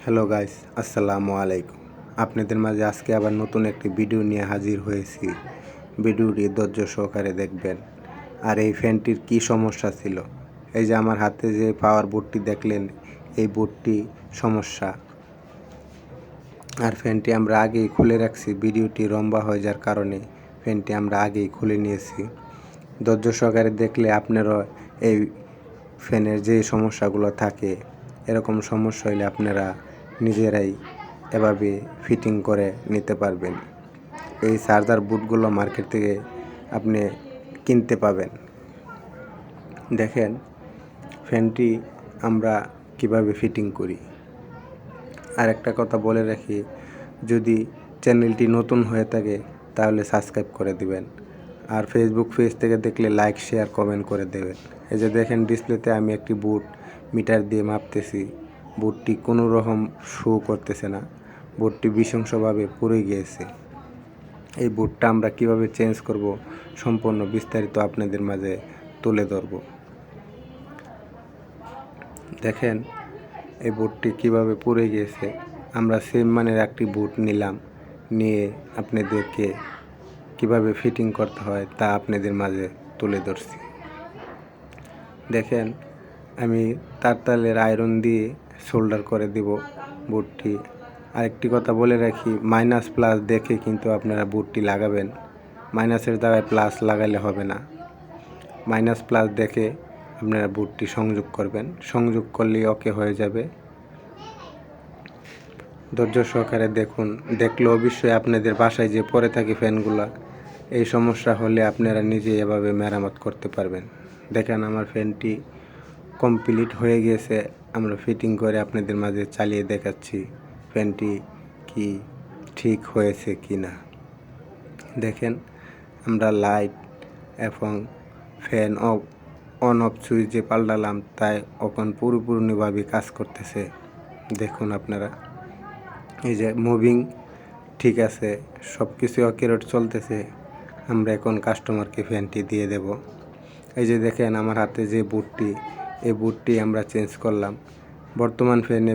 Hello guys, আসসালামু আলাইকুম। আপনাদের মাঝে আজকে আবার নতুন একটি ভিডিও নিয়ে হাজির হয়েছি। ভিডিওটি ধৈর্য সহকারে দেখবেন। আর এই ফ্যানটির কি সমস্যা ছিল, এই যে আমার হাতে যে পাওয়ার বোর্ডটি দেখলেন, এই বোর্ডটি সমস্যা। আর ফ্যানটি আমরা আগেই খুলে রাখছি, ভিডিওটি লম্বা হয়ে যাওয়ার কারণে ফ্যানটি আমরা আগেই খুলে নিয়েছি। ধৈর্য সহকারে দেখলে আপনারা এই ফ্যানের যে সমস্যাগুলো থাকে, এরকম সমস্যা হলে আপনারা নিজেরাই এভাবে ফিটিং করে নিতে পারবেন। এই চার্জার বুটগুলো মার্কেট থেকে আপনি কিনতে পাবেন। দেখেন ফ্যানটি আমরা কিভাবে ফিটিং করি। আর একটা কথা বলে রাখি, যদি চ্যানেলটি নতুন হয়ে থাকে তাহলে সাবস্ক্রাইব করে দিবেন। আর ফেসবুক পেজ থেকে দেখলে লাইক, শেয়ার, কমেন্ট করে দেবেন। এই যে দেখেন ডিসপ্লেতে আমি একটি বুট মিটার দিয়ে মাপতেছি। বুটটি কোনো রকম শো করতেছে না, বুটটি নৃশংসভাবে পুড়ে গিয়েছে। এই বুটটা আমরা কিভাবে চেঞ্জ করব সম্পূর্ণ বিস্তারিত আপনাদের মাঝে তুলে ধরব। দেখেন এই বুটটি কিভাবে পুড়ে গিয়েছে। আমরা সেম মানের একটি বুট নিলাম, নিয়ে আপনাদেরকে কিভাবে ফিটিং করতে হয় তা আপনাদের মাঝে তুলে ধরছি। দেখেন আমি তারতালের আয়রন দিয়ে সোল্ডার করে দেব বুটটি। আরেকটি কথা বলে রাখি, মাইনাস প্লাস দেখে কিন্তু আপনারা বুটটি লাগাবেন। মাইনাসের জায়গায় প্লাস লাগালে হবে না, মাইনাস প্লাস দেখে আপনারা বুটটি সংযোগ করবেন। সংযোগ করলেই ওকে হয়ে যাবে। ধৈর্য সহকারে দেখুন, দেখলে অবশ্যই আপনাদের বাসায় যে পড়ে থাকে ফ্যানগুলা, এই সমস্যা হলে আপনারা নিজেই এভাবে মেরামত করতে পারবেন। দেখেন আমার ফ্যানটি কমপ্লিট হয়ে গেছে, আমরা ফিটিং করে আপনাদের মাঝে চালিয়ে দেখাচ্ছি ফ্যানটি কি ঠিক হয়েছে কি না। দেখেন আমরা লাইট এবং ফ্যান অন অফ সুইচ যে পাল্টালাম, তাই এখন পুরোপুরিভাবে কাজ করতেছে। দেখুন আপনারা, এই যে মুভিং ঠিক আছে, সব কিছু অ্যাকুরেট চলতেছে। আমরা এখন কাস্টমারকে ফ্যানটি দিয়ে দেব। এই যে দেখেন আমার হাতে যে বুটটি, এই বুটটি আমরা চেঞ্জ করলাম। বর্তমান ফ্যানে